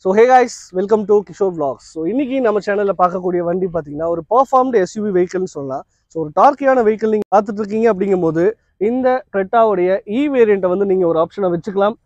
So hey guys, welcome to Kishore Vlogs. So இன்னைக்கு நம்ம சேனல்ல பார்க்கக்கூடிய வண்டி பாத்தீங்கன்னா ஒரு பெர்ஃபார்ம்டு SUV வெஹிக்கிள்னு சொல்லலாம். ஸோ ஒரு டார்க்கியான வெஹிக்கிள் நீங்க பார்த்துட்டு இருக்கீங்க அப்படிங்கும்போது இந்த கிரெட்டாவுடைய வேரியண்ட்டை வந்து நீங்க ஒரு ஆப்ஷனை வச்சுக்கலாம்.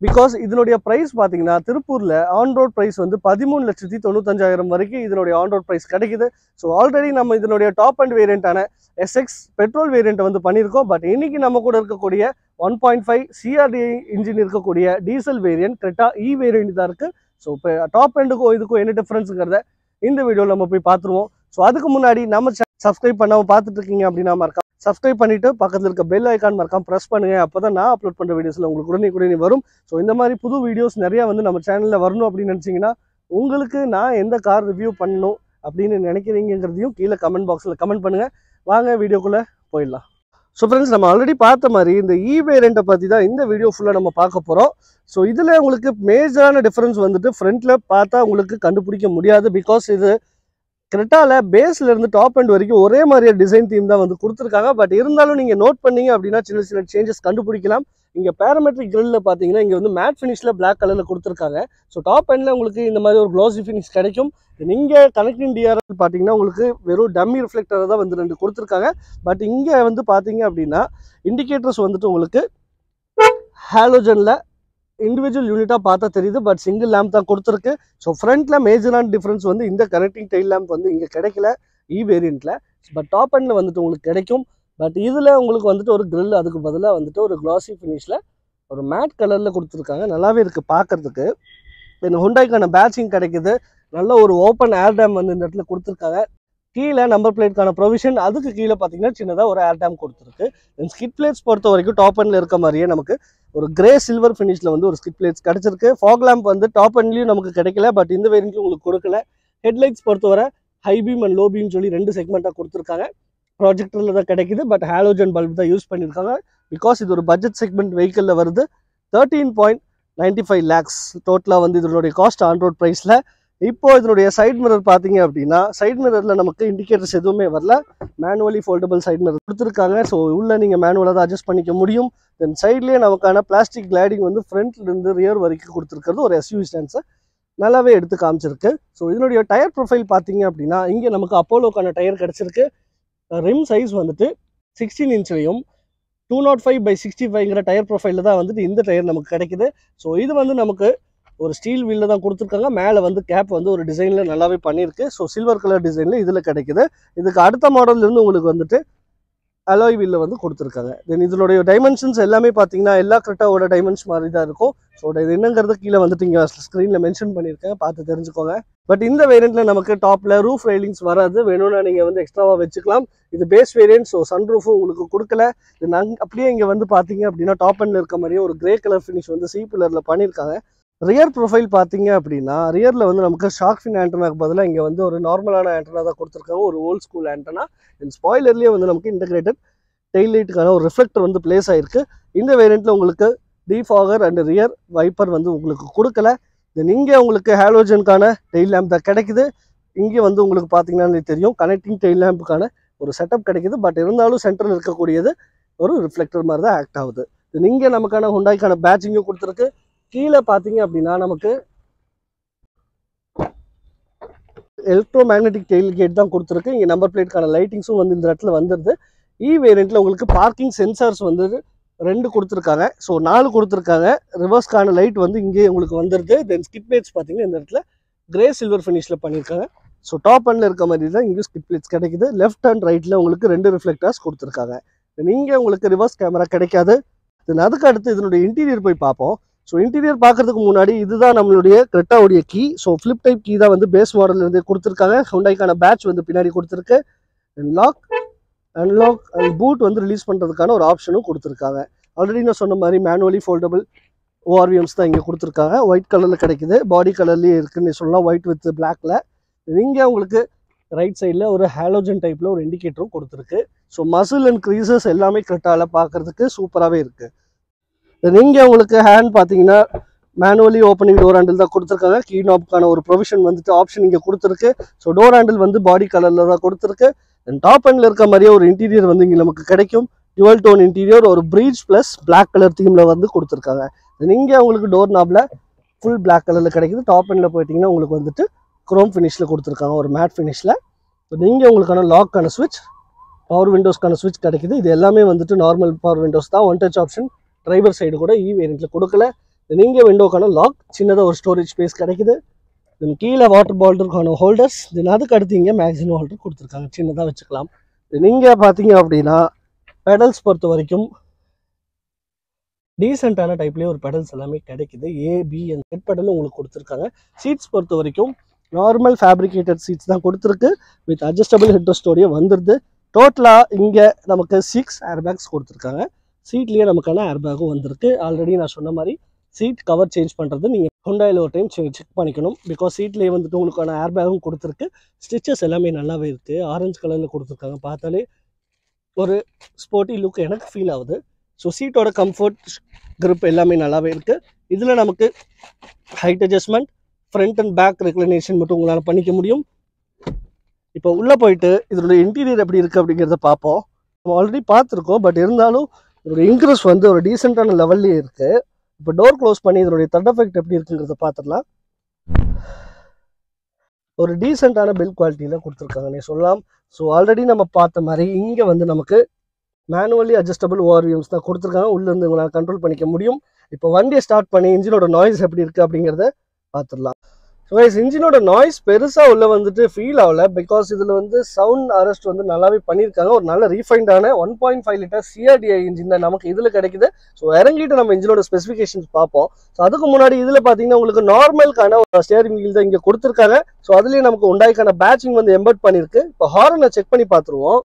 பிகாஸ் இதனுடைய பிரைஸ் பார்த்தீங்கன்னா திருப்பூர்ல ஆன் ரோட் பிரைஸ் வந்து 13,95,000 வரைக்கும் இதனுடைய ஆன் ரோட் பிரைஸ் கிடைக்குது. ஸோ ஆல்ரெடி நம்ம இதனுடைய டாப் அண்ட் வேரியண்டான SX பெட்ரோல் வேரியண்ட்டை வந்து பண்ணியிருக்கோம். பட் இன்னைக்கு நம்ம கூட இருக்கக்கூடிய 1.5 CRDI இன்ஜின் இருக்கக்கூடிய டீசல் வேரியன்ட் கிரெட்டா வேரியண்ட் தான் இருக்கு. ஸோ இப்போ டாப் எண்டுக்கும் இதுக்கும் என்ன டிஃப்ரென்ஸுங்கிறத இந்த வீடியோவில் நம்ம போய் பார்த்துருவோம். ஸோ அதுக்கு முன்னாடி நம்ம சப்ஸ்கிரைப் பண்ணாமல் பார்த்துட்டு இருக்கீங்க அப்படின்னா மறக்காம சப்ஸ்கிரைப் பண்ணிட்டு பக்கத்தில் இருக்க பெல் ஐக்கான் மறக்காம ப்ரெஸ் பண்ணுங்க. அப்போ தான் நான் அப்லோட் பண்ணுற வீடியோஸில் உங்களுக்கு உடனே வரும். ஸோ இந்த மாதிரி புது வீடியோஸ் நிறையா வந்து நம்ம சேனலில் வரணும் அப்படின்னு நினச்சிங்கன்னா உங்களுக்கு நான் எந்த கார் ரிவ்யூ பண்ணணும் அப்படின்னு நினைக்கிறீங்கிறதையும் கீழே கமெண்ட் பாக்ஸில் கமெண்ட் பண்ணுங்கள். வாங்க வீடியோக்குள்ளே போயிடலாம். ஸோ ஃப்ரெண்ட்ஸ், நம்ம ஆல்ரெடி பார்த்த மாதிரி இந்த வேரியண்ட்டை பற்றி தான் இந்த வீடியோ ஃபுல்லாக நம்ம பார்க்க போகிறோம். ஸோ இதில் உங்களுக்கு மேஜரான டிஃப்ரென்ஸ் வந்துட்டு ஃப்ரண்ட்டில் பார்த்தா உங்களுக்கு கண்டுபிடிக்க முடியாது. பிகாஸ் இது கிரெட்டால பேஸ்ல இருந்து டாப் எண்ட் வரைக்கும் ஒரே மாதிரியே டிசைன் தீம் தான் வந்து கொடுத்துருக்காங்க. பட் இருந்தாலும் நீங்கள் நோட் பண்ணீங்க அப்படின்னா சின்ன சேஞ்சஸ் கண்டுபிடிக்கலாம். இங்கே பேராமெட்ரிக் கிரில்ல பார்த்தீங்கன்னா இங்கே வந்து மேட் ஃபினிஷில் பிளாக் கலரில் கொடுத்துருக்காங்க. ஸோ டாப் எண்டில் உங்களுக்கு இந்த மாதிரி ஒரு க்ளாசி ஃபினிஷ் கிடைக்கும். நீங்கள் கனெக்டிங் டிஆர்எல் பார்த்தீங்கன்னா உங்களுக்கு வெறும் டம்மி ரிஃப்ளெக்டரை தான் வந்து 2 கொடுத்துருக்காங்க. பட் இங்கே வந்து பார்த்தீங்க அப்படின்னா இண்டிகேட்டர்ஸ் வந்துட்டு உங்களுக்கு ஹாலோஜனில் இண்டிவிஜுவல் யூனிட்டாக பார்த்தா தெரியுது. பட் சிங்கிள் லேம்ப் தான் கொடுத்துருக்கு. ஸோ ஃப்ரண்ட்டில் மேஜரான டிஃப்ரென்ஸ் வந்து இந்த கனெக்டிங் டெயில் லேம்ப் வந்து இங்கே கிடைக்கல வேரியண்ட்டில். பட் டாப் எண்டில் வந்துட்டு உங்களுக்கு கிடைக்கும். பட் இதில் உங்களுக்கு வந்துட்டு ஒரு கிரில் அதுக்கு பதிலாக வந்துட்டு ஒரு கிளாசி ஃபினிஷில் ஒரு மேட் கலரில் கொடுத்துருக்காங்க. நல்லாவே இருக்குது பார்க்குறதுக்கு. தென் ஹுண்டாய்க்கான பேட்சிங் கிடைக்குது. நல்ல ஒரு ஓப்பன் ஏர் டேம் வந்து இந்த இடத்துல கொடுத்துருக்காங்க. கீழே நம்பர் பிளேட்கான ப்ரொவிஷன், அதுக்கு கீழே பார்த்தீங்கன்னா சின்னதாக ஒரு ஏர் டேம் கொடுத்துருக்கு. தென் ஸ்கிட் பிளேட்ஸ் பொறுத்த வரைக்கும் டாப் எண்டில் இருக்க மாதிரியே நமக்கு ஒரு கிரே சில்வர் ஃபினிஷில் வந்து ஒரு ஸ்கிட் பிளேட்ஸ் கிடச்சிருக்கு. ஃபாக் லேம்ப் வந்து டாப் எண்ட்லேயும் நமக்கு கிடைக்கல. பட் இந்த வேரியண்ட்லையும் உங்களுக்கு கொடுக்கல. ஹெட்லைட்ஸ் பொறுத்தவரை high beam and low beam சொல்லி 2 செக்மெண்ட்டாக கொடுத்துருக்காங்க. ப்ராஜெக்டரில் தான் கிடைக்குது. பட் ஹாலோஜன் பல்ப் தான் யூஸ் பண்ணியிருக்காங்க. பிகாஸ் இது ஒரு பட்ஜெட் செக்மெண்ட் வெஹிக்கிளில் வருது. 13.95 lakhs டோட்டலாக வந்து இதனுடைய காஸ்ட் ஆன் ரோட் ப்ரைஸில். இப்போ இதனுடைய சைட் மிரர் பார்த்தீங்க அப்படின்னா சைட் மிரரில் நமக்கு இண்டிகேட்டர்ஸ் எதுவுமே வரல. மேனுவலி ஃபோல்டபிள் சைட் மிரர் கொடுத்துருக்காங்க. ஸோ உள்ளே நீங்கள் மேனுவலாக தான் அட்ஜஸ்ட் பண்ணிக்க முடியும். தென் சைட்லேயே நமக்கான பிளாஸ்டிக் கிளைடிங் வந்து ஃப்ரண்ட்லேருந்து ரியர் வரைக்கும் கொடுத்துருக்கிறது ஒரு SUV ஸ்டான்ஸை நல்லாவே எடுத்து காமிச்சிருக்கு. ஸோ இதனுடைய டயர் ப்ரொஃபைல் பார்த்தீங்க அப்படின்னா இங்கே நமக்கு அப்போலோக்கான டயர் கிடச்சிருக்கு. ரிம் சைஸ் வந்துட்டு 16 இன்ச்லையும் 205/65ங்கிற டயர் ப்ரொஃபைலில் தான் வந்துட்டு இந்த டயர் நமக்கு கிடைக்குது. ஸோ இது வந்து நமக்கு ஒரு ஸ்டீல் வீலில் தான் கொடுத்துருக்காங்க. மேலே வந்து கேப் வந்து ஒரு டிசைனில் நல்லாவே பண்ணியிருக்கு. ஸோ சில்வர் கலர் டிசைனில் இதில் கிடைக்குது. இதுக்கு அடுத்த மாடல்லேருந்து உங்களுக்கு வந்துட்டு அலாய் வீலில் வந்து கொடுத்துருக்காங்க. தென் இதனுடைய டைமென்ஷன்ஸ் எல்லாமே பார்த்தீங்கன்னா எல்லா கிரெட்டாவோட டைமென்ஷன் மாதிரி தான் இருக்கும். ஸோ இது என்னங்கிறது கீழே வந்துட்டு இங்கே ஸ்க்ரீனில் மென்ஷன் பண்ணியிருக்கேன், பார்த்து தெரிஞ்சுக்கோங்க. பட் இந்த வேரியண்ட்டில் நமக்கு டாப்பில் ரூஃப் ரெயிலிங்ஸ் வராது. வேணும்னா நீங்கள் வந்து எக்ஸ்ட்ராவாக வச்சுக்கலாம். இது பேஸ் வேரியன்ட். ஸோ சன் ரூஃபும் உங்களுக்கு கொடுக்கல. நாங்கள் அப்படியே இங்கே வந்து பார்த்தீங்க அப்படின்னா டாப் எண்டில் இருக்க மாதிரியே ஒரு கிரே கலர் ஃபினிஷ் வந்து சி பில்லரில் பண்ணியிருக்காங்க. ரியர் ப்ரொஃபைல் பார்த்தீங்க அப்படின்னா ரியரில் வந்து நமக்கு ஷார்க் ஃபின் ஆண்டனாக்கு பதிலாக இங்கே வந்து ஒரு நார்மலான ஆண்டனா தான் கொடுத்துருக்காங்க. ஒரு ஓல்ட் ஸ்கூல் ஆண்டனா. தென் ஸ்பாய்லர்லேயே வந்து நமக்கு இன்டகிரேட்டட் டெயில் லைட்டுக்கான ஒரு ரிஃப்ளெக்டர் வந்து பிளேஸ் ஆகிருக்கு. இந்த வேரியண்ட்டில் உங்களுக்கு டிஃபாகர் அண்ட் ரியர் வைப்பர் வந்து உங்களுக்கு கொடுக்கல. தென் இங்கே உங்களுக்கு ஹாலோஜனுக்கான டெயில் லேம்ப் தான் கிடைக்குது. இங்கே வந்து உங்களுக்கு பார்த்தீங்கன்னா தெரியும் கனெக்டிங் டெயில் லேம்புக்கான ஒரு செட்டப் கிடைக்குது. பட் இருந்தாலும் சென்டரில் இருக்கக்கூடியது ஒரு ரிஃப்ளெக்டர் மாதிரி தான் ஆக்ட் ஆகுது. தென் இங்கே நமக்கான ஹுண்டாய்க்கான பேட்சிங்கும் கொடுத்துருக்கு. கீழே பார்த்தீங்க அப்படின்னா நமக்கு எலக்ட்ரோ மேக்னெட்டிக் டெயில் கேட் தான் கொடுத்துருக்கு. இங்கே நம்பர் பிளேட்கான லைட்டிங்ஸும் வந்து இந்த இடத்துல வந்துடுது. வேரியண்ட்டில் உங்களுக்கு பார்க்கிங் சென்சார்ஸ் வந்து 2 கொடுத்துருக்காங்க. ஸோ 4 கொடுத்துருக்காங்க. ரிவர்ஸ்க்கான லைட் வந்து இங்கே உங்களுக்கு வந்துடுது. தென் ஸ்கிட் பிளேட்ஸ் பார்த்தீங்கன்னா இந்த இடத்துல கிரே சில்வர் ஃபினிஷில் பண்ணியிருக்காங்க. ஸோ டாப் எண்டில் இருக்க மாதிரி தான் இங்கே ஸ்கிட் பிளேட்ஸ் கிடைக்குது. லெஃப்ட் அண்ட் ரைட்டில் உங்களுக்கு 2 ரிஃப்ளெக்டர்ஸ் கொடுத்துருக்காங்க. இங்கே உங்களுக்கு ரிவர்ஸ் கேமரா கிடைக்காது. தென் அதுக்கு அடுத்து இதனுடைய இன்டீரியர் போய் பார்ப்போம். ஸோ இன்டீரியர் பார்க்கறதுக்கு முன்னாடி இதுதான் நம்மளுடைய கிரெட்டாவுடைய key. So flip type key தான் வந்து பேஸ் மாடல்லேருந்து கொடுத்துருக்காங்க. ஹுண்டாய்க்கான பேட்ச் வந்து பின்னாடி கொடுத்துருக்கு. லாக் அன்லாக் அண்ட் பூட் வந்து ரிலீஸ் பண்ணுறதுக்கான ஒரு ஆப்ஷனும் கொடுத்துருக்காங்க. ஆல்ரெடி நான் சொன்ன மாதிரி மேனுவலி ஃபோல்டபிள் ORVMs தான் இங்கே கொடுத்துருக்காங்க. ஒயிட் கலரில் கிடைக்குது. பாடி கலர்லேயே இருக்குன்னு சொல்லலாம், ஒயிட் வித் பிளாக்ல. இங்கே உங்களுக்கு ரைட் சைடில் ஒரு ஹாலோஜன் டைப்பில் ஒரு இண்டிகேட்டரும் கொடுத்துருக்கு. ஸோ மசில் அண்ட் க்ரீசஸ் எல்லாமே கிரெட்டால பார்க்கறதுக்கு சூப்பராகவே இருக்குது. இங்கே உங்களுக்கு ஹேண்ட் பார்த்தீங்கன்னா மேனுவலி ஓப்பனிங் டோர் ஹேண்டில் தான் கொடுத்துருக்காங்க. கீ நாப்க்கான ஒரு ப்ரொவிஷன் வந்துட்டு ஆப்ஷன் இங்கே கொடுத்துருக்கு. ஸோ டோர் ஹேண்டில் வந்து பாடி கலரில் தான் கொடுத்துருக்கு. தென் டாப் எண்டில் இருக்க மாதிரியே ஒரு இன்டீரியர் வந்து இங்கே நமக்கு கிடைக்கும். டுவல் டோன் இன்டீரியர், ஒரு ப்ரீச் ப்ளஸ் பிளாக் கலர் தீமில் வந்து கொடுத்துருக்காங்க. தென் இங்கே உங்களுக்கு டோர் நாபில் ஃபுல் பிளாக் கலரில் கிடைக்குது. டாப் எண்டில் போயிட்டிங்கன்னா உங்களுக்கு வந்துட்டு குரோம் ஃபினிஷில் கொடுத்துருக்காங்க, ஒரு மேட் ஃபினிஷில். இங்கே உங்களுக்கான லாக்கான ஸ்விட்ச், பவர் விண்டோஸ்க்கான ஸ்விட்ச் கிடைக்குது. இது எல்லாமே வந்துட்டு நார்மல் பவர் விண்டோஸ் தான். One touch option driver side கூட வேரியண்ட்டில் கொடுக்கல. நீங்கள் விண்டோக்கான லாக், சின்னதாக ஒரு ஸ்டோரேஜ் ஸ்பேஸ் கிடைக்குது. தென் கீழே வாட்டர் பாட்டிலுக்கான ஹோல்டர்ஸ், தென் அதுக்கு அடுத்து இங்கே மேக்ஸின் ஹோல்டர் கொடுத்துருக்காங்க, சின்னதாக வச்சுக்கலாம். நீங்கள் பார்த்தீங்க அப்படின்னா பெடல்ஸ் பொறுத்த வரைக்கும் டீசெண்டான டைப்லேயே ஒரு பெடல்ஸ் எல்லாமே கிடைக்குது. ஏபி அந்த ஹெட் பெடலும் உங்களுக்கு கொடுத்துருக்காங்க. சீட்ஸ் பொறுத்த வரைக்கும் நார்மல் ஃபேப்ரிகேட்டட் சீட்ஸ் தான் கொடுத்துருக்கு, வித் அட்ஜஸ்டபிள் ஹெட் ரெஸ்டோடைய வந்துடுது. டோட்டலாக இங்கே நமக்கு 6 ஏர்பேக்ஸ் கொடுத்துருக்காங்க. சீட்லேயே நமக்கான ஏர்பேக்கும் வந்திருக்கு. ஆல்ரெடி நான் சொன்ன மாதிரி சீட் கவர் சேஞ்ச் பண்ணுறது நீங்கள் ஹுண்டாயில் ஒரு டைம் செக் பண்ணிக்கணும். பிகாஸ் சீட்லேயே வந்துட்டு உங்களுக்கான ஏர்பேக்கும் கொடுத்துருக்கு. ஸ்டிச்சஸ் எல்லாமே நல்லாவே இருக்குது. ஆரஞ்சு கலரில் கொடுத்துருக்காங்க. பார்த்தாலே ஒரு ஸ்போர்ட்டி லுக் எனக்கு ஃபீல் ஆகுது. ஸோ சீட்டோட கம்ஃபர்ட், கிரிப் எல்லாமே நல்லாவே இருக்குது. இதில் நமக்கு height adjustment, front and back reclination மட்டும் உங்களால் பண்ணிக்க முடியும். இப்போ உள்ளே போயிட்டு இதோட இன்டீரியர் எப்படி இருக்குது அப்படிங்கிறத பார்ப்போம். நம்ம ஆல்ரெடி பார்த்துருக்கோம், பட் இருந்தாலும் இதோட இன்க்ரீஸ் வந்து ஒரு டீசெண்டான லெவல்லே இருக்குது. இப்போ டோர் க்ளோஸ் பண்ணி இதோடைய த்ரெட் எஃபெக்ட் எப்படி இருக்குங்கிறத பார்த்துடலாம். ஒரு டீசெண்டான பில்ட் குவாலிட்டியில் கொடுத்துருக்காங்கன்னே சொல்லலாம். ஸோ ஆல்ரெடி நம்ம பார்த்த மாதிரி இங்கே வந்து நமக்கு மேனுவலி அட்ஜஸ்டபிள் ஓஆர்விஎம்ஸ் தான் கொடுத்துருக்காங்க. உள்ளேருந்து உங்களால் கண்ட்ரோல் பண்ணிக்க முடியும். இப்போ வண்டியை ஸ்டார்ட் பண்ணி இன்ஜினோட நாய்ஸ் எப்படி இருக்குது அப்படிங்கிறத பார்த்துடலாம். ஸோ கைஸ், இன்ஜினோட நாய்ஸ் பெருசாக உள்ள வந்துட்டு ஃபீல் ஆகல. பிகாஸ் இதில் வந்து சவுண்ட் அரெஸ்ட் வந்து நல்லாவே பண்ணியிருக்காங்க. ஒரு நல்ல ரீஃபைண்டான 1.5 லிட்டர் சிஆர்டிஐ இன்ஜின் தான் நமக்கு இதில் கிடைக்குது. ஸோ இறங்கிட்டு நம்ம இன்ஜினோட ஸ்பெசிஃபிகேஷன்ஸ் பார்ப்போம். ஸோ அதுக்கு முன்னாடி இதில் பார்த்தீங்கன்னா உங்களுக்கு நார்மலுக்கான ஒரு ஸ்டியரிங் வீல் தான் இங்கே கொடுத்துருக்காங்க. ஸோ அதுலேயே நமக்கு ஹுண்டாய்க்கான பேட்சிங் வந்து எம்பெட் பண்ணியிருக்கு. இப்போ ஹாரனை செக் பண்ணி பார்த்துருவோம்.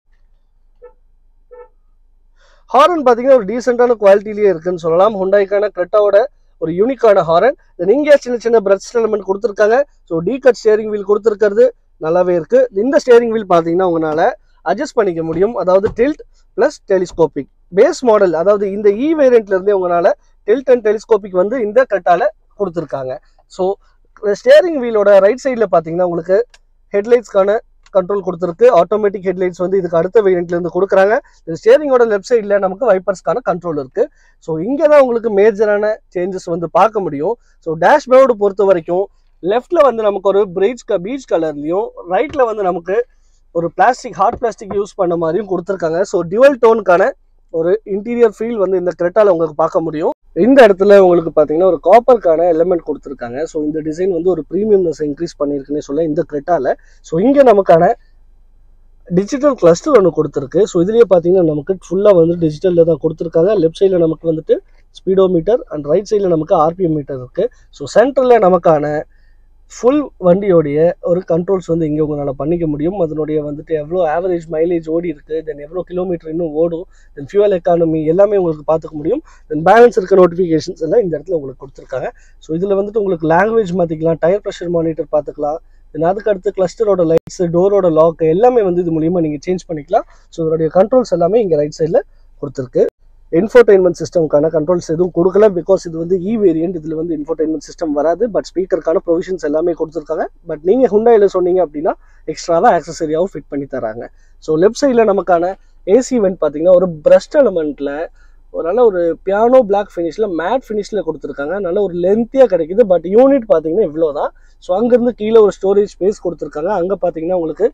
ஹாரன் பார்த்தீங்கன்னா ஒரு டீசெண்டான குவாலிட்டிலேயே இருக்குன்னு சொல்லலாம். ஹுண்டாய்க்கான கிரெட்டாவோட ஒரு யூனிக்கான ஹாரன். இங்கே சின்ன சின்ன பிரஷ் எலிமெண்ட் கொடுத்துருக்காங்க. ஸோ டீகட் ஸ்டியரிங் வீல் கொடுத்துருக்கிறது நல்லாவே இருக்குது. இந்த ஸ்டியரிங் வீல் பார்த்தீங்கன்னா உங்களால் அட்ஜஸ்ட் பண்ணிக்க முடியும். அதாவது tilt plus telescopic base model, அதாவது இந்த இ வேரியண்ட்லேருந்தே உங்களால் டில்ட் அண்ட் டெலிஸ்கோபிக் வந்து இந்த கிரெட்டால கொடுத்துருக்காங்க. ஸோ ஸ்டியரிங் வீலோட ரைட் சைடில் பார்த்தீங்கன்னா உங்களுக்கு ஹெட்லைட்ஸ்க்கான கண்ட்ரோல் கொடுத்துருக்கு. ஆட்டோமேட்டிக் ஹெட்லைட்ஸ் வந்து இதுக்கு அடுத்த வேரியண்ட்லேருந்து கொடுக்குறாங்க. ஸ்டியரிங்கோட லெஃப்ட் சைடில் நமக்கு வைப்பர்ஸ்க்கான கண்ட்ரோல் இருக்குது. ஸோ இங்கே தான் உங்களுக்கு மேஜரான சேஞ்சஸ் வந்து பார்க்க முடியும். ஸோ டேஷ்போர்டு பொறுத்த வரைக்கும் லெஃப்ட்டில் வந்து நமக்கு ஒரு பீச் கலர்லையும், ரைட்டில் வந்து நமக்கு ஒரு ஹார்ட் பிளாஸ்டிக் யூஸ் பண்ண மாதிரியும் கொடுத்துருக்காங்க. ஸோ டியூவல் டோனுக்கான ஒரு இன்டீரியர் ஃபீல் வந்து இந்த கிரெட்டால உங்களுக்கு பார்க்க முடியும். இந்த இடத்துல உங்களுக்கு பார்த்தீங்கன்னா ஒரு காப்பருக்கான எலிமெண்ட் கொடுத்துருக்காங்க. ஸோ இந்த டிசைன் வந்து ஒரு ப்ரீமியம்னஸ் இன்க்ரீஸ் பண்ணியிருக்குன்னே சொல்ல இந்த கிரெட்டால. ஸோ இங்கே நமக்கான டிஜிட்டல் கிளஸ்டர் ஒன்று கொடுத்துருக்கு. ஸோ இதுலேயே பார்த்தீங்கன்னா நமக்கு ஃபுல்லாக வந்து டிஜிட்டலில் தான் கொடுத்துருக்காங்க. லெஃப்ட் சைடில் நமக்கு வந்துட்டு ஸ்பீடோமீட்டர் அண்ட் ரைட் சைடில் நமக்கு ஆர்பிஎம் மீட்டர் இருக்குது. ஸோ சென்டரில் நமக்கான ஃபுல் வண்டியோடைய ஒரு கண்ட்ரோல்ஸ் வந்து இங்கே உங்களால் பண்ணிக்க முடியும். அதனுடைய வந்துட்டு எவ்வளோ ஆவரேஜ் மைலேஜ் ஓடி இருக்குது, தென் எவ்வளோ கிலோமீட்டர் இன்னும் ஓடும், தென் ஃபியூவல் எக்கானமி எல்லாமே உங்களுக்கு பார்த்துக்க முடியும். தென் பேலன்ஸ் இருக்க நோட்டிஃபிகேஷன்ஸ் எல்லாம் இந்த இடத்துல உங்களுக்கு கொடுத்துருக்காங்க. ஸோ இதில் வந்துட்டு உங்களுக்கு லாங்குவேஜ் மாற்றிக்கலாம், டயர் ப்ரெஷர் மானிட்டர் பார்த்துக்கலாம். தென் அதுக்கு அடுத்து கிளஸ்டரோட லைட்ஸ், டோரோட லாக் எல்லாமே வந்து இது மூலியமாக நீங்கள் சேஞ்ச் பண்ணிக்கலாம். ஸோ இதோடைய கண்ட்ரோல்ஸ் எல்லாமே இங்கே ரைட் சைடில் கொடுத்துருக்கு. இன்ஃபோடெயின்மெண்ட் சிஸ்டம்க்கான கண்ட்ரோல்ஸ் எதுவும் கொடுக்கல. பிகாஸ் இது வந்து இ வேரியன்ட், இதில் வந்து இன்ஃபோடெயின்மெண்ட் சிஸ்டம் வராது. பட் ஸ்பீக்கருக்கான ப்ரொவிஷன்ஸ் எல்லாமே கொடுத்துருக்காங்க. பட் நீங்கள் ஹுண்டாயில் சொன்னீங்க அப்படின்னா எக்ஸ்ட்ராவாக ஆக்சசரியாகவும் ஃபிட் பண்ணி தராங்க. ஸோ லெஃப்ட் சைடில் நமக்கான ஏசி வெண்ட் பார்த்தீங்கன்னா ஒரு பிரஸ்ட் எலமெண்ட்டில் ஒரு நல்ல ஒரு பியானோ பிளாக் ஃபினிஷில் மேட் ஃபினிஷில் கொடுத்துருக்காங்க. நல்ல ஒரு லென்த்தியாக கிடைக்குது. பட் யூனிட் பார்த்தீங்கன்னா இவ்வளோ தான். ஸோ அங்கேருந்து கீழே ஒரு ஸ்டோரேஜ் ஸ்பேஸ் கொடுத்துருக்காங்க. அங்கே பார்த்தீங்கன்னா உங்களுக்கு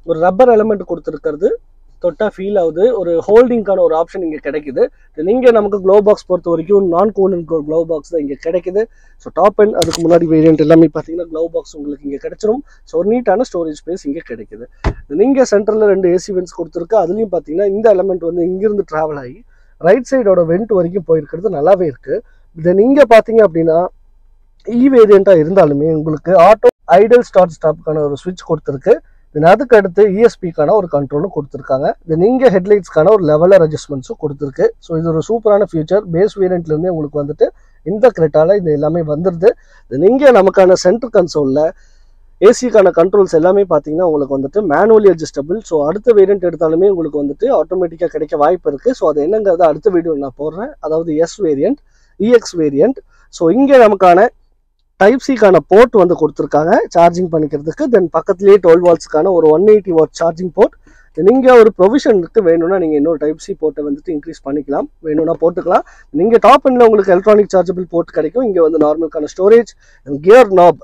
ஒரு ரப்பர் எலமெண்ட் கொடுத்துருக்கிறது தொட்டா ஃபீல் ஆகுது. ஒரு ஹோல்டிங்கான ஒரு ஆப்ஷன் இங்கே கிடைக்குது. இங்கே நமக்கு க்ளோ பாக்ஸ் பொறுத்த வரைக்கும் நான் கூலண்ட் க்ளோ பாக்ஸ் தான் இங்கே கிடைக்குது. ஸோ டாப் அண்ட் அதுக்கு முன்னாடி வேரியன்ட் எல்லாமே பார்த்தீங்கன்னா க்ளோ பாக்ஸ் உங்களுக்கு இங்கே கிடைச்சிரும். ஸோ ஒரு நீட்டான ஸ்டோரேஜ் ஸ்பேஸ் இங்கே கிடைக்குது. இங்கே சென்டரில் 2 ஏசி வென்ட்ஸ் கொடுத்துருக்கு. அதுலேயும் பார்த்தீங்கன்னா இந்த எலமெண்ட் வந்து இங்கிருந்து ட்ராவல் ஆகி ரைட் சைடோட வெண்ட் வரைக்கும் போயிருக்கிறது நல்லாவே இருக்குது. தென் இங்கே பார்த்தீங்க அப்படின்னா இ வேரியண்ட்டாக இருந்தாலுமே உங்களுக்கு ஆட்டோ ஐடல் ஸ்டார்ட் ஸ்டாப்புக்கான ஒரு ஸ்விட்ச் கொடுத்துருக்கு. தென் அதுக்கு அடுத்து இஎஸ்பிக்கான ஒரு கண்ட்ரோலும் கொடுத்துருக்காங்க. தென் இங்கே ஹெட்லைட்ஸ்க்கான ஒரு லெவலர் அட்ஜஸ்ட்மெண்ட்ஸும் கொடுத்துருக்கு. ஸோ இது ஒரு சூப்பரான ஃபியூச்சர். பேஸ் வேரியண்ட்லேருந்தே உங்களுக்கு வந்துட்டு இந்த கிரெட்டால இது எல்லாமே வந்துடுது. தென் இங்கே நமக்கான சென்டர் கன்சோலில் ஏசிக்கான கண்ட்ரோல்ஸ் எல்லாமே பார்த்தீங்கன்னா உங்களுக்கு வந்துட்டு மேனுவலி அட்ஜஸ்டபிள். ஸோ அடுத்த வேரியண்ட் எடுத்தாலுமே உங்களுக்கு வந்துட்டு ஆட்டோமேட்டிக்காக கிடைக்க வாய்ப்பு இருக்குது. ஸோ அது என்னங்கிறத அடுத்த வீடியோ நான் போடுறேன். அதாவது எஸ் வேரியண்ட், இஎக்ஸ் வேரியண்ட். ஸோ இங்கே நமக்கான டைப் சிக்கான போர்ட் வந்து கொடுத்துருக்காங்க சார்ஜிங் பண்ணிக்கிறதுக்கு. தென் பக்கத்துலேயே 12 வாட்ஸ்க்கான ஒரு 180 வாட் சார்ஜிங் போர்ட். நீங்கள் ஒரு ப்ரொவிஷன் இருக்குது, வேணும்னா நீங்கள் இன்னொரு டைப் சி போர்ட்டை வந்துட்டு இன்க்ரீஸ் பண்ணிக்கலாம், வேணும்னா போட்டுக்கலாம். நீங்கள் டாப் எண்டில் உங்களுக்கு எலக்ட்ரானிக் சார்ஜபிள் போர்ட் கிடைக்கும். இங்கே வந்து நார்மலுக்கான ஸ்டோரேஜ், கியர் நாப்,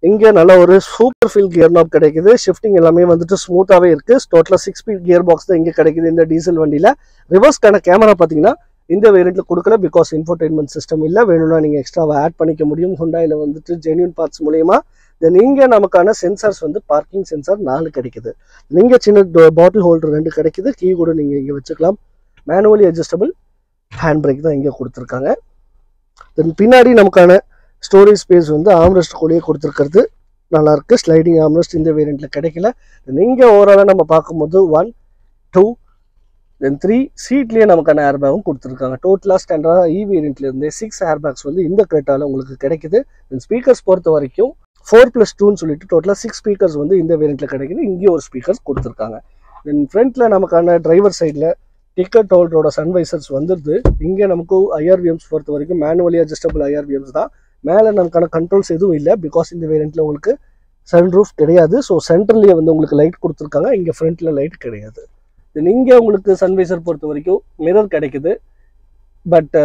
இங்கே நல்ல ஒரு சூப்பர் ஃபீல் கியர் நாப் கிடைக்குது. ஷிஃப்டிங் எல்லாமே வந்துட்டு ஸ்மூத்தாகவே இருக்குது. டோட்டலாக 6 ஸ்பீட் கியர் பாக்ஸ் தான் இங்கே கிடைக்குது இந்த டீசல் வண்டியில். ரிவர்ஸ்க்கான கேமரா பார்த்தீங்கன்னா இந்த வேரியண்ட்டில் கொடுக்கல, பிகாஸ் இன்ஃபோடெயின்மெண்ட் சிஸ்டம் இல்லை. வேணும்னா நீங்கள் எக்ஸ்ட்ராவை ஆட் பண்ணிக்க முடியும் ஹுண்டாயில் வந்துட்டு ஜென்யூன் பார்ட்ஸ் மூலயமா. தென் இங்கே நமக்கான சென்சார்ஸ் வந்து பார்க்கிங் சென்சார் 4 கிடைக்குது. நீங்கள் சின்ன பாட்டில் ஹோல்டர் 2 கிடைக்குது. கீ கூட நீங்கள் இங்கே வச்சுக்கலாம். மேனுவலி அட்ஜஸ்டபிள் ஹேண்ட் பிரேக் தான் இங்கே கொடுத்துருக்காங்க. தென் பின்னாடி நமக்கான ஸ்டோரேஜ் ஸ்பேஸ் வந்து ஆம்ரெஸ்ட் கூடயே கொடுத்துருக்கிறது நல்லாயிருக்கு. ஸ்லைடிங் ஆம்ரெஸ்ட் இந்த வேரியண்ட்டில் கிடைக்கல. நீங்கள் ஓவராலாக நம்ம பார்க்கும்போது 1, 2, தென் 3 சீட்லேயே நமக்கான ஏர் பேக்கும் கொடுத்துருக்காங்க. டோட்டலாக ஸ்டாண்டர்டாக வேரியண்ட்லேருந்து 6 ஏர் பேக்ஸ் வந்து இந்த கிரெட்டாவில் உங்களுக்கு கிடைக்குது. தென் ஸ்பீக்கர்ஸ் பொறுத்த வரைக்கும் 4+2ன்னு சொல்லிட்டு டோட்டலாக 6 ஸ்பீக்கர்ஸ் வந்து இந்த வேரியண்ட்டில் கிடைக்குது. இங்கே ஒரு ஸ்பீக்கர்ஸ் கொடுத்துருக்காங்க. தென் ஃப்ரண்ட்டில் நமக்கான டிரைவர் சைடில் டிக்கெட் ஹோல்டரோட சன்வைசர்ஸ் வந்துடுது. இங்கே நமக்கு ஐஆர்விஎம்ஸ் பொறுத்த வரைக்கும் மேனுவலி அட்ஜஸ்டபிள் ஐஆர்விஎம்ஸ் தான். மேலே நமக்கான கண்ட்ரோல்ஸ் எதுவும் இல்லை, பிகாஸ் இந்த வேரியண்ட்டில் உங்களுக்கு சன்ரூஃப் கிடையாது. ஸோ சென்ட்ரல்லையே வந்து உங்களுக்கு லைட் கொடுத்துருக்காங்க, இங்கே ஃப்ரண்ட்டில் லைட் கிடையாது. தென் இங்கே உங்களுக்கு சன்வைசர் பொறுத்த வரைக்கும் மிரர் கிடைக்குது, பட்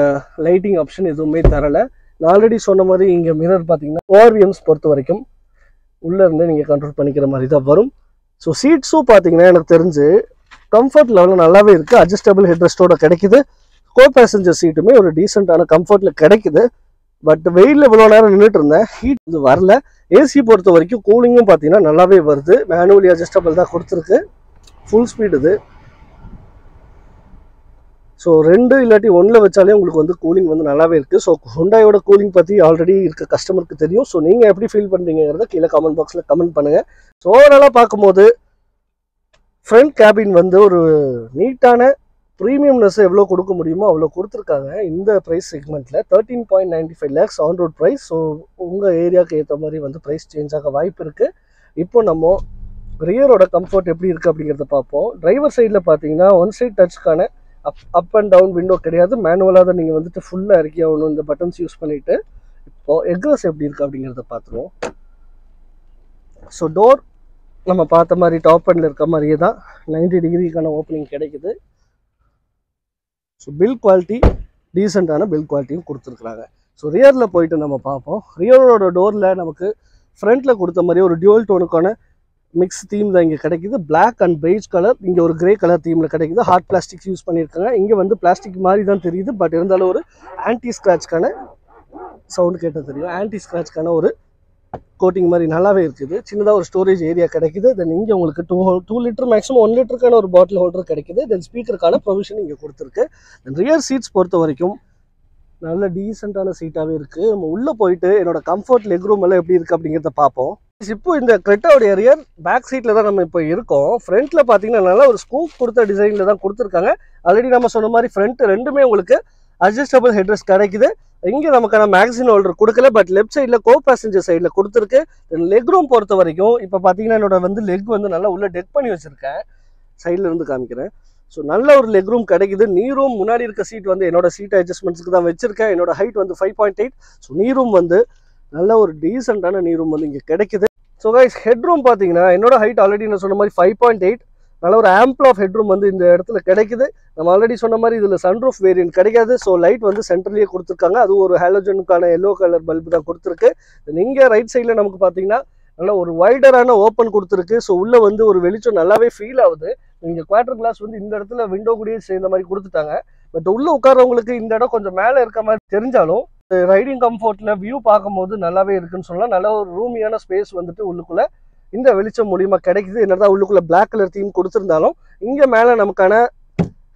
லைட்டிங் ஆப்ஷன் எதுவுமே தரலை. நான் ஆல்ரெடி சொன்ன மாதிரி இங்கே மிரர் பார்த்தீங்கன்னா ஓஆர்விஎம்ஸ் பொறுத்த வரைக்கும் உள்ளே இருந்து நீங்கள் கண்ட்ரோல் பண்ணிக்கிற மாதிரி தான் வரும். ஸோ சீட்ஸும் பார்த்தீங்கன்னா எனக்கு தெரிஞ்சு கம்ஃபர்ட் லெவலில் நல்லாவே இருக்குது. அட்ஜஸ்டபிள் ஹெட்ரெஸ்ட்டோட கிடைக்குது. கோ பேசஞ்சர் சீட்டுமே ஒரு டீசெண்டான கம்ஃபர்ட்டில் கிடைக்குது. பட் வெயிலில் இவ்வளோ நேரம் நின்றுட்டு இருந்தேன், ஹீட் வந்து வரல. ஏசி பொறுத்த வரைக்கும் கூலிங்கும் பார்த்தீங்கன்னா நல்லாவே வருது. மேனுவலி அட்ஜஸ்டபிள் தான் கொடுத்துருக்கு. ஃபுல் ஸ்பீட் இது. ஸோ 2 இல்லாட்டி 1ல் வச்சாலே உங்களுக்கு வந்து கூலிங் வந்து நல்லாவே இருக்குது. ஸோ ஹுண்டாயோட கூலிங் பற்றி ஆல்ரெடி இருக்க கஸ்டமருக்கு தெரியும். ஸோ நீங்கள் எப்படி ஃபீல் பண்ணுறீங்கிறத கீழே கமெண்ட் பாக்ஸில் கமெண்ட் பண்ணுங்கள். ஸோ ஓவராலாக பார்க்கும்போது ஃப்ரண்ட் கேபின் வந்து ஒரு நீட்டான ப்ரீமியம்னஸ் எவ்வளோ கொடுக்க முடியுமோ அவ்வளோ கொடுத்துருக்காங்க இந்த ப்ரைஸ் செக்மெண்ட்டில். 13.95 lakhs on road price. So உங்கள் ஏரியாவுக்கு ஏற்ற மாதிரி வந்து ப்ரைஸ் சேஞ்ச் ஆக வாய்ப்பு இருக்குது. இப்போ நம்ம ரியரோட கம்ஃபர்ட் எப்படி இருக்குது அப்படிங்கிறத பார்ப்போம். டிரைவர் சைடில் பார்த்தீங்கன்னா ஒன் சைட் டச்சுக்கான அப் அண்ட் டவுன் விண்டோ கிடையாது. மேனுவலாக தான் நீங்கள் வந்துட்டு ஃபுல்லாக இறக்கி ஆகணும் இந்த பட்டன்ஸ் யூஸ் பண்ணிவிட்டு. இப்போது எக்ரஸ் எப்படி இருக்குது அப்படிங்கிறத பார்த்துருவோம். ஸோ டோர் நம்ம பார்த்த மாதிரி டாப் எண்டில் இருக்க மாதிரியே தான் 90 டிகிரிக்கான ஓப்பனிங் கிடைக்குது. ஸோ பில் குவாலிட்டி டீசெண்டான பில் குவாலிட்டியும் கொடுத்துருக்குறாங்க. ஸோ ரியரில் போயிட்டு நம்ம பார்ப்போம். ரியரோட டோரில் நமக்கு ஃப்ரண்ட்டில் கொடுத்த மாதிரி ஒரு டியூவல் டோனுக்கான மிக்ஸ் தீம் தான் இங்கே கிடைக்குது. பிளாக் அண்ட் பெய்ஜ் கலர், இங்கே ஒரு கிரே கலர் தீமில் கிடைக்குது. ஹார்ட் பிளாஸ்டிக்ஸ் யூஸ் பண்ணியிருக்காங்க. இங்கே வந்து பிளாஸ்டிக் மாதிரி தான் தெரியுது, பட் இருந்தாலும் ஒரு ஆன்டி ஸ்க்ராட்ச்க்கான சவுண்டு கேட்டால் தெரியும். ஆன்டி ஸ்க்ராட்ச்க்கான ஒரு கோட்டிங் மாதிரி நல்லாவே இருக்குது. சின்னதாக ஒரு ஸ்டோரேஜ் ஏரியா கிடைக்குது. தென் இங்கே உங்களுக்கு 2 லிட்டர் மேக்ஸிமம் 1 லிட்டருக்கான ஒரு பாட்டில் ஹோல்டர் கிடைக்குது. தென் ஸ்பீக்கருக்கான ப்ரொவிஷன் இங்கே கொடுத்துருக்கு. தென் ரியர் சீட்ஸ் பொறுத்த வரைக்கும் நல்ல டீசெண்டான சீட்டாகவே இருக்குது. நம்ம உள்ளே போயிட்டு என்னோட கம்ஃபர்ட் லெக் ரூம் எல்லாம் எப்படி இருக்குது அப்படிங்கிறத பார்ப்போம். இப்போ இந்த கிரெட்டாவுடைய ரியர் பேக் சீட்டில் தான் நம்ம இப்போ இருக்கோம். ஃப்ரண்ட்டில் பார்த்தீங்கன்னா நல்லா ஒரு ஸ்கூப் கொடுத்த டிசைனில் தான் கொடுத்துருக்காங்க. ஆல்ரெடி நம்ம சொன்ன மாதிரி ஃப்ரண்ட் ரெண்டுமே உங்களுக்கு அட்ஜஸ்டபிள் ஹெட்ரெஸ்ட் கிடைக்குது. இங்கே நமக்கான மேக்சின் ஹோல்டர் கொடுக்கல, பட் லெஃப்ட் சைடில் கோ பேசஞ்சர் சைடில் கொடுத்துருக்கு. லெக் ரூம் பொறுத்த வரைக்கும் இப்போ பார்த்தீங்கன்னா என்னோட வந்து லெக் வந்து நல்லா உள்ளே டெக் பண்ணி வச்சுருக்கேன். சைடில் இருந்து காமிக்கிறேன். ஸோ நல்ல ஒரு லெக் ரூம் கிடைக்குது. நீ ரூம் முன்னாடி இருக்க சீட் வந்து என்னோட சீட் அட்ஜஸ்ட்மெண்ட்ஸுக்கு தான் வச்சிருக்கேன். என்னோட ஹைட் வந்து 5.8. ஸோ நீ ரூம் வந்து நல்ல ஒரு டீசெண்டான நீ ரூம் வந்து இங்கே கிடைக்குது. ஸோ கைஸ் ஹெட் ரூம் பார்த்தீங்கன்னா என்னோட ஹைட் ஆல்ரெடி நான் சொன்ன மாதிரி 5.8. நல்ல ஒரு ஆம்பிள் ஆஃப் ஹெட் ரூம் வந்து இந்த இடத்துல கிடைக்குது. நம்ம ஆல்ரெடி சொன்ன மாதிரி இதில் சன்ரூஃப் வேரியன்ட் கிடைக்காது. ஸோ லைட் வந்து சென்ட்ரலேயே கொடுத்துருக்காங்க. அது ஒரு ஹாலோஜனுக்கான எல்லோ கலர் பல்பு தான் கொடுத்துருக்கு. இங்கே ரைட் சைடில் நமக்கு பார்த்தீங்கன்னா நல்ல ஒரு வைடரான ஓப்பன் கொடுத்துருக்கு. ஸோ உள்ளே வந்து ஒரு வெளிச்சம் நல்லாவே ஃபீல் ஆகுது. இங்கே குவார்டர் கிளாஸ் வந்து இந்த இடத்துல விண்டோ கூடயே சேர்ந்த மாதிரி கொடுத்துட்டாங்க. பட் உள்ளே உட்காரவங்களுக்கு இந்த இடம் கொஞ்சம் மேலே இருக்க மாதிரி தெரிஞ்சாலும் ரைடிங் கம்ஃபர்ட்டில் வியூ பார்க்கும்போது நல்லாவே இருக்குன்னு சொல்லலாம். நல்ல ஒரு ரூமியான ஸ்பேஸ் வந்துட்டு உள்ளுக்குள்ளே இந்த வெளிச்சம் மூலியமாக கிடைக்குது. என்னதான் உள்ளுக்குள்ளே பிளாக் கலர் தீம் கொடுத்துருந்தாலும் இங்கே மேலே நமக்கான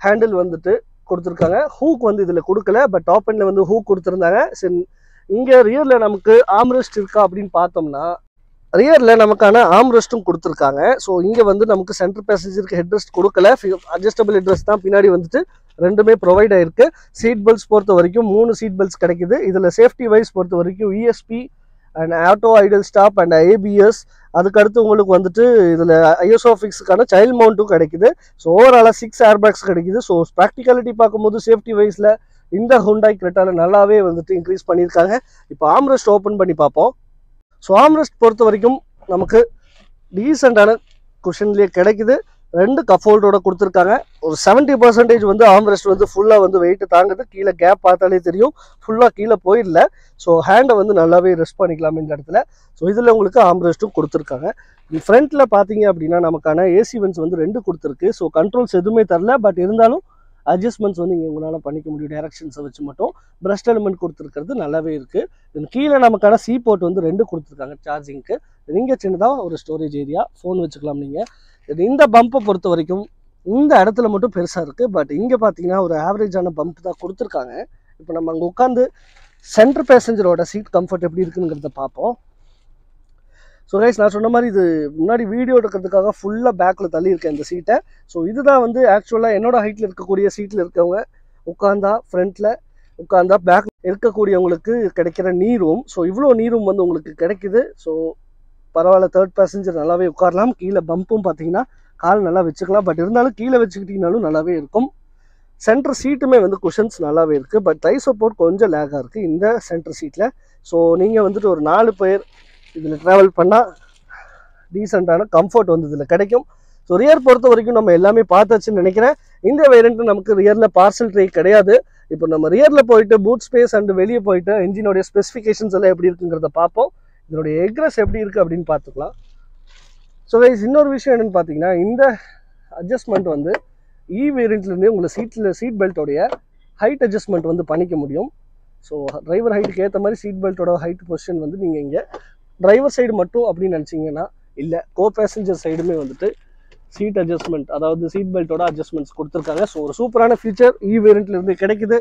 ஹேண்டில் வந்துட்டு கொடுத்துருக்காங்க. ஹூக் வந்து இதில் கொடுக்கல, பட் டாப் எண்டில் வந்து ஹூக் கொடுத்துருந்தாங்க. சரி, இங்கே ரியரில் நமக்கு ஆம்ரெஸ்ட் இருக்கா அப்படின்னு பார்த்தோம்னா ரியரில் நமக்கான ஆம்ரெஸ்ட்டும் கொடுத்துருக்காங்க. ஸோ இங்கே வந்து நமக்கு சென்டர் பேசஞ்சருக்கு ஹெட்ரெஸ்ட் கொடுக்கல, அட்ஜஸ்டபிள் ஹெட்ரெஸ்ட் தான் பின்னாடி வந்துட்டு ரெண்டுமே ப்ரொவைட் ஆயிருக்கு. சீட் பெல்ட்ஸ் பொறுத்த வரைக்கும் 3 சீட் பெல்ட்ஸ் கிடைக்குது. இதில் சேஃப்டி வைஸ் பொறுத்த வரைக்கும் ESP and auto Idol stop and ABS, அதுக்கடுத்து உங்களுக்கு வந்துட்டு இதில் ஐஎஸ்ஓஃபிக்ஸுக்கான சைல்ட் மவுண்ட்டும் கிடைக்குது. ஸோ ஓவராலாக 6 ஏர்பேக்ஸ் கிடைக்குது. ஸோ ப்ராக்டிகாலிட்டி பார்க்கும்போது சேஃப்டி வைஸில் இந்த ஹுண்டாய் கிரெட்டாவில் நல்லாவே வந்துட்டு இன்க்ரீஸ் பண்ணியிருக்காங்க. இப்போ ஆம்ரெஸ்ட் ஓப்பன் பண்ணி பார்ப்போம். ஸோ ஆம்ரெஸ்ட் பொறுத்த வரைக்கும் நமக்கு டீசெண்டான குஷன்லேயே கிடைக்குது. ரெண்டு கப் ஹோல்டரோட கொடுத்துருக்காங்க. ஒரு 70% வந்து ஆம்ரெஸ்ட் வந்து ஃபுல்லாக வந்து வெயிட் தாங்குது. கீழே கேப் பார்த்தாலே தெரியும், ஃபுல்லாக கீழே போயிடல. ஸோ ஹேண்டை வந்து நல்லாவே ரெஸ்ட் பண்ணிக்கலாம் இந்த இடத்துல. ஸோ இதில் உங்களுக்கு ஆம்ரெஸ்ட்டும் கொடுத்துருக்காங்க. ஃப்ரண்ட்டில் பார்த்தீங்க அப்படின்னா நமக்கான ஏசி வென்ட்ஸ் வந்து 2 கொடுத்துருக்கு. ஸோ கண்ட்ரோல்ஸ் எதுவுமே தரல, பட் இருந்தாலும் அட்ஜஸ்ட்மெண்ட்ஸ் வந்து இங்கே உங்களால் பண்ணிக்க முடியும். டைரக்ஷன்ஸை வச்சு மட்டும் பிரஸ்ட் எலிமெண்ட் கொடுத்துருக்கிறது நல்லாவே இருக்குது. தென் கீழே நமக்கான சி போர்ட் வந்து 2 கொடுத்துருக்காங்க சார்ஜிங்க்கு. இங்கே சின்னதாக ஒரு ஸ்டோரேஜ் ஏரியா, ஃபோன் வச்சுக்கலாம் நீங்கள். இந்த பம்பை பொறுத்த வரைக்கும் இந்த இடத்துல மட்டும் பெருசாக இருக்குது, பட் இங்கே பார்த்தீங்கன்னா ஒரு ஆவரேஜான பம்ப் தான் கொடுத்துருக்காங்க. இப்போ நம்ம அங்கே உட்காந்து சென்டர் பேசஞ்சரோட சீட் கம்ஃபர்ட் எப்படி இருக்குங்கிறத பார்ப்போம். ஸோ கைஸ், நான் சொன்ன மாதிரி இது முன்னாடி வீடியோ எடுக்கிறதுக்காக ஃபுல்லாக பேக்கில் தள்ளியிருக்கேன் இந்த சீட்டை. ஸோ இதுதான் வந்து ஆக்சுவலாக என்னோட ஹைட்டில் இருக்கக்கூடிய சீட்டில் இருக்கவங்க உட்காந்தா ஃப்ரண்ட்டில், உட்காந்தா பேக் இருக்கக்கூடியவங்களுக்கு கிடைக்கிற நீ ரூம். ஸோ இவ்வளோ நீ ரூம் வந்து உங்களுக்கு கிடைக்குது. ஸோ பரவாயில்ல, தேர்ட் பேசஞ்சர் நல்லாவே உட்காரலாம். கீழே பம்பும் பார்த்தீங்கன்னா கால் நல்லா வச்சுக்கலாம், பட் இருந்தாலும் கீழே வச்சுக்கிட்டிங்கனாலும் நல்லாவே இருக்கும். சென்டர் சீட்டுமே வந்து குஷன்ஸ் நல்லாவே இருக்குது, பட் தை சப்போர்ட் கொஞ்சம் லேகாக இருக்குது இந்த சென்டர் சீட்டில். ஸோ நீங்கள் வந்துட்டு ஒரு 4 பேர் இதில் ட்ராவல் பண்ணால் டீசெண்டான கம்ஃபர்ட் வந்து இதில் கிடைக்கும். ஸோ ரியர் பொறுத்த வரைக்கும் நம்ம எல்லாமே பார்த்தாச்சுன்னு நினைக்கிறேன். இந்த வேரியண்ட்டு நமக்கு ரியரில் பார்சல் ட்ரே கிடையாது. இப்போ நம்ம ரியரில் போயிட்டு பூட் ஸ்பேஸ் அண்ட் வெளியே போயிட்டு இன்ஜினோடைய ஸ்பெசிஃபிகேஷன்ஸ் எல்லாம் எப்படி இருக்குங்கிறத பார்ப்போம். இதனுடைய எக்ரஸ் எப்படி இருக்குது அப்படின்னு பார்த்துக்கலாம். ஸோ கைஸ், இன்னொரு விஷயம் என்னென்னு பார்த்தீங்கன்னா, இந்த அட்ஜஸ்ட்மெண்ட் வந்து வேரியண்ட்லேருந்தே உங்களுக்கு சீட் பெல்ட்டோடைய ஹைட் அட்ஜஸ்ட்மெண்ட் வந்து பண்ணிக்க முடியும். ஸோ டிரைவர் ஹைட்டுக்கு ஏற்ற மாதிரி சீட் பெல்ட்டோட ஹைட் பொசிஷன் வந்து நீங்கள் இங்கே டிரைவர் சைடு மட்டும் அப்படின்னு நினச்சிங்கன்னா இல்லை, கோ பேசஞ்சர் சைடுமே வந்துட்டு சீட் அட்ஜஸ்ட்மெண்ட், அதாவது சீட் பெல்ட்டோட அட்ஜஸ்ட்மெண்ட்ஸ் கொடுத்துருக்காங்க. ஸோ ஒரு சூப்பரான ஃபீச்சர் வேரியண்ட்லேருந்து கிடைக்குது.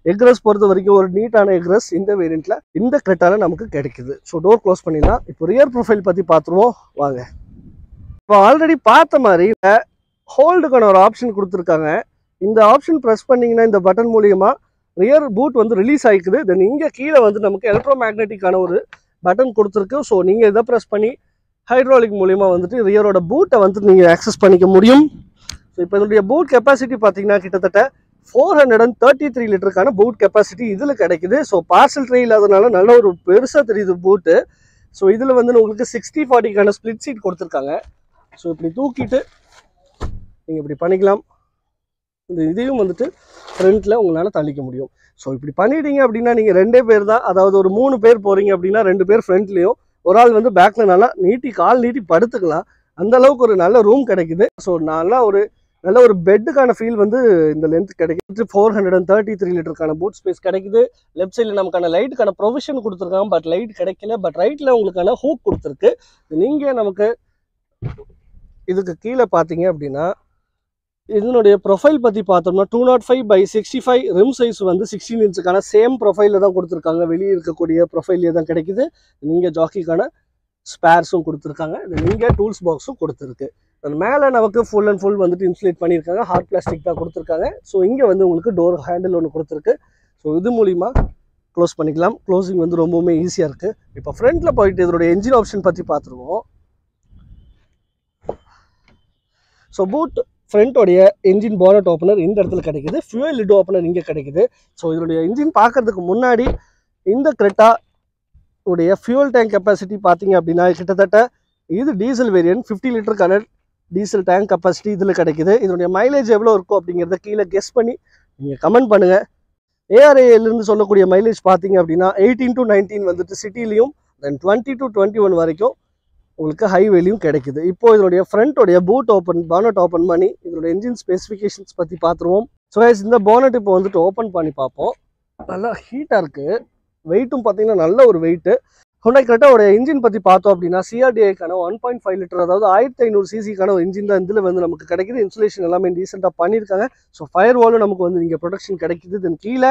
எக்ரஸ் பொறுத்த வரைக்கும் ஒரு நீட்டான எக்ரஸ் இந்த வேரியண்ட்டில் இந்த கிரெட்டால நமக்கு கிடைக்குது. ஸோ டோர் க்ளோஸ் பண்ணிடலாம். இப்போ ரியர் ப்ரொஃபைல் பற்றி பார்த்துருவோம் வாங்க. இப்போ ஆல்ரெடி பார்த்த மாதிரி ஹோல்டுக்கான ஒரு ஆப்ஷன் கொடுத்துருக்காங்க. இந்த ஆப்ஷன் ப்ரெஸ் பண்ணிங்கன்னா இந்த பட்டன் மூலியமாக ரியர் பூட் வந்து ரிலீஸ் ஆகிக்குது. தென் இங்கே கீழே வந்து நமக்கு எலக்ட்ரோ மேக்னெட்டிக்கான ஒரு பட்டன் கொடுத்துருக்கு. ஸோ நீங்கள் இதை ப்ரெஸ் பண்ணி ஹைட்ராலிக் மூலிமா வந்துட்டு ரியரோட பூட்டை வந்து நீங்கள் ஆக்சஸ் பண்ணிக்க முடியும். ஸோ இப்போ இதனுடைய பூட் கெப்பாசிட்டி பார்த்தீங்கன்னா கிட்டத்தட்ட 433 லிட்டருக்கான பூட் கெப்பாசிட்டி இதில் கிடைக்குது. ஸோ பார்சல் ட்ரே இல்லாதனால நல்ல ஒரு பெருசாக தெரியுது பூட்டு. ஸோ இதில் வந்து உங்களுக்கு 60-40க்கான ஸ்பிளிட் சீட் கொடுத்துருக்காங்க. ஸோ இப்படி தூக்கிட்டு நீங்கள் இப்படி பண்ணிக்கலாம். இந்த இதையும் வந்துட்டு ஃப்ரண்ட்டில் உங்களால் தள்ளிக்க முடியும். ஸோ இப்படி பண்ணிட்டீங்க அப்படின்னா நீங்கள் 2 பேர் தான், அதாவது ஒரு 3 பேர் போகிறீங்க அப்படின்னா 2 பேர் ஃப்ரண்ட்லேயும் ஒரு ஆள் வந்து பேக்கில் நல்லா கால் நீட்டி படுத்துக்கலாம். அந்த அளவுக்கு ஒரு நல்ல ரூம் கிடைக்குது. ஸோ நல்ல ஒரு பெட்டுக்கான ஃபீல் வந்து இந்த லென்த் கிடைக்குது. 433 லிட்டருக்கான பூட் ஸ்பேஸ் கிடைக்குது. லெஃப்ட் சைடில் நமக்கான லைட்டுக்கான ப்ரொவிஷன் கொடுத்துருக்காங்க, பட் லைட் கிடைக்கல. பட் ரைட்டில் உங்களுக்கான ஹூக் கொடுத்துருக்கு. நீங்கள் நமக்கு இதுக்கு கீழே பார்த்தீங்க அப்படின்னா இதனுடைய ப்ரொஃபைல் பற்றி பார்த்தோம்னா 205/65 ரிம் சைஸ் வந்து 16 இன்ச்சுக்கான சேம் ப்ரொஃபைலில் தான் கொடுத்துருக்காங்க. வெளியே இருக்கக்கூடிய ப்ரொஃபைலே தான் கிடைக்குது. நீங்கள் ஜாக்கிக்கான ஸ்பேர்ஸும் கொடுத்துருக்காங்க. நீங்கள் டூல்ஸ் பாக்ஸும் கொடுத்துருக்கு. மேலே நமக்கு ஃபுல் அண்ட் ஃபுல் வந்துட்டு இன்சுலேட் பண்ணியிருக்காங்க. ஹார்ட் பிளாஸ்டிக் தான் கொடுத்துருக்காங்க. ஸோ இங்கே வந்து உங்களுக்கு டோர் ஹேண்டில் ஒன்று கொடுத்துருக்கு. ஸோ இது மூலிமா க்ளோஸ் பண்ணிக்கலாம். க்ளோசிங் வந்து ரொம்பவுமே ஈஸியாக இருக்குது. இப்போ ஃப்ரண்ட்டில் போயிட்டு இதனுடைய என்ஜின் ஆப்ஷன் பற்றி பார்த்துருவோம். ஸோ பூட் ஃப்ரண்ட்டோடைய என்ஜின் பானட் ஓப்பனர் இந்த இடத்துல கிடைக்குது. ஃபியூயல் லிட் ஓப்பனர் இங்கே கிடைக்குது. ஸோ இதனுடைய இன்ஜின் பார்க்கறதுக்கு முன்னாடி இந்த கிரெட்டா உடைய ஃபியூயல் டேங்க் கெப்பாசிட்டி பார்த்தீங்க அப்படின்னா கிட்டத்தட்ட இது டீசல் வேரியன்ட் 50 லிட்டருக்கான டீசல் டேங்க் கெப்பாசிட்டி இதில் கிடைக்குது. இதனுடைய மைலேஜ் எவ்வளோ இருக்கும் அப்படிங்கிறத கீழே கெஸ் பண்ணி நீங்கள் கமெண்ட் பண்ணுங்கள். ARAலேருந்து சொல்லக்கூடிய மைலேஜ் பார்த்தீங்க அப்படின்னா 18 to 19 வந்துட்டு சிட்டிலையும், தென் 20 to 21 வரைக்கும் உங்களுக்கு ஹைவேலையும் கிடைக்குது. இப்போ இதனுடைய ஃப்ரண்ட்டோடைய பானட் ஓப்பன் பண்ணி இதனுடைய என்ஜின் ஸ்பெசிஃபிகேஷன்ஸ் பற்றி பார்த்துருவோம். ஸோ கைஸ், இந்த பானட் இப்போ வந்துட்டு ஓப்பன் பண்ணி பார்ப்போம். நல்லா ஹீட்டாக இருக்குது. வெயிட்டும் பார்த்தீங்கன்னா நல்ல ஒரு வெயிட்டு. ஹுண்டாய் கிரெட்டாவோட இன்ஜின் பற்றி பார்த்தோம் அப்படின்னா CRDIக்கான 1.5 லிட்டர், அதாவது 1500 சிசிக்கான ஒரு இன்ஜின் தான் இதில் வந்து நமக்கு கிடைக்குது. இன்சுலேஷன் எல்லாமே டீசெண்டாக பண்ணியிருக்காங்க. ஸோ ஃபயர் வாலும் நமக்கு வந்து இங்கே ப்ரொடெக்ஷன் கிடைக்குது. தென் கீழே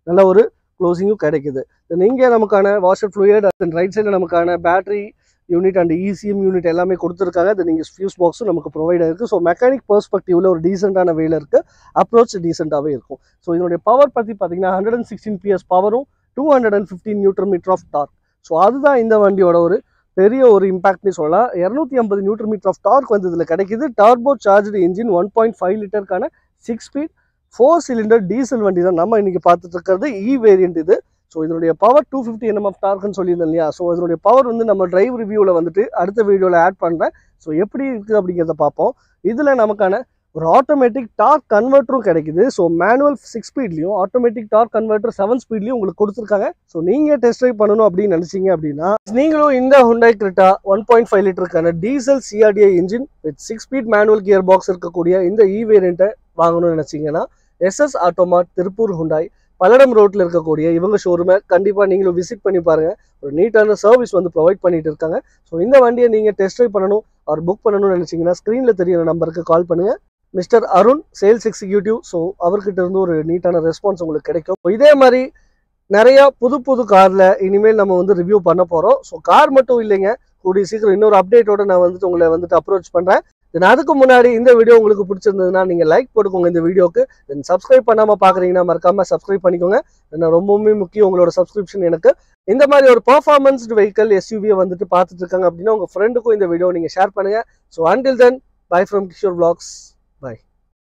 நல்ல ஒரு க்ளோசிங்கும் கிடைக்குது. தென் இங்கே நமக்கான வாஷர் ஃப்ளூயிட், தென் ரைட் சைடில் நமக்கான battery unit and ECM unit எல்லாமே கொடுத்துருக்காங்க. தென் நீங்கள் ஃபியூஸ் பாக்ஸும் நமக்கு ப்ரொவைட் ஆகிருக்கு. ஸோ மெக்கானிக் பெர்ஸ்பெக்டிவில் ஒரு டீசெண்டான வேலை இருக்குது. அப்ரோச் டீசெண்டாகவே இருக்கும். ஸோ இதனுடைய பவர் பற்றி பார்த்தீங்கன்னா 116 PS பவரும் 215 newton metre of torque. So அதுதான் இந்த வண்டியோட ஒரு பெரிய ஒரு இம்பாக்ட்னு சொல்லலாம். 250 நியூட்டன் மீட்டர் ஆஃப் டார்க் வந்து இதில் கிடைக்குது. Turbo charged engine 1.5 லிட்டருக்கான 6 speed 4 cylinder diesel வண்டி தான் நம்ம இன்றைக்கி பார்த்துட்டு இருக்கிறது வேரியண்ட் இது. ஸோ இதனுடைய பவர் 250 Nm ஆஃப் டார்க்னு சொல்லியிருந்தேன் இல்லையா. ஸோ இதனுடைய பவர் வந்து நம்ம டிரைவ் ரிவ்யூவில் வந்துட்டு அடுத்த வீடியோவில் ஆட் பண்ணுறேன். ஸோ எப்படி இருக்குது அப்படிங்கிறத பார்ப்போம். இதில் நமக்கான ஒரு ஆட்டோமேட்டிக் டார்க் கன்வெர்ட்டரும் கிடைக்குது. ஸோ மேனுவல் 6 ஸ்பீட்லையும் ஆட்டோமேட்டிக் டார்க் கன்வெர்ட்டர் 7 ஸ்பீட்லையும் உங்களுக்கு கொடுத்துருக்காங்க. ஸோ நீங்கள் டெஸ்ட் ட்ரைவ் பண்ணணும் அப்படின்னு நினச்சிங்க அப்படின்னா நீங்களும் இந்த Hyundai Creta 1.5 லிட்டருக்கான diesel CRDI engine with 6 speed manual gear box இருக்கக்கூடிய இந்த வேரியண்ட்டை வாங்கணும்னு நினச்சிங்கன்னா SS ஆட்டோமார்ட் திருப்பூர் Hyundai பல்லடம் ரோட்டில் இருக்கக்கூடிய இவங்க ஷோரூமை கண்டிப்பாக நீங்களும் விசிட் பண்ணி பாருங்கள். ஒரு நீட்டான சர்வீஸ் வந்து ப்ரொவைட் பண்ணிட்டு இருக்காங்க. ஸோ இந்த வண்டியை நீங்கள் டெஸ்ட் ட்ரைவ் பண்ணணும் ஆர் புக் பண்ணணும்னு நினச்சிங்கன்னா ஸ்க்ரீனில் தெரியிற நம்பருக்கு கால் பண்ணுங்கள். Mister Arun sales executive. So அவர்கிட்ட இருந்து ஒரு நீட்டான ரெஸ்பான்ஸ் உங்களுக்கு கிடைக்கும். இதே மாதிரி நிறையா புது காரில் இனிமேல் நம்ம வந்து ரிவ்யூ பண்ண போகிறோம். ஸோ கார் மட்டும் இல்லைங்க, கூடிய சீக்கிரம் இன்னொரு அப்டேட்டோட நான் வந்துட்டு உங்களை வந்துட்டு அப்ரோச் பண்ணுறேன். தென் அதுக்கு முன்னாடி இந்த வீடியோ உங்களுக்கு பிடிச்சிருந்ததுன்னா நீங்கள் லைக் போட்டுக்கோங்க இந்த வீடியோக்கு. தென் சப்ஸ்கிரைப் பண்ணாமல் பார்க்குறீங்கன்னா மறக்காமல் சப்ஸ்கிரைப் பண்ணிக்கோங்க. ஏன்னா ரொம்பவுமே முக்கியம் உங்களோட சப்ஸ்கிரிப்ஷன் எனக்கு. இந்த மாதிரி ஒரு பர்ஃபார்மன்ஸ்டு வெஹிக்கல் SUV வந்துட்டு பார்த்துட்டு இருக்காங்க அப்படின்னா உங்கள் ஃப்ரெண்டுக்கும் இந்த வீடியோ நீங்கள் ஷேர் பண்ணுங்கள். So until then by from Kishore vlogs. Bye.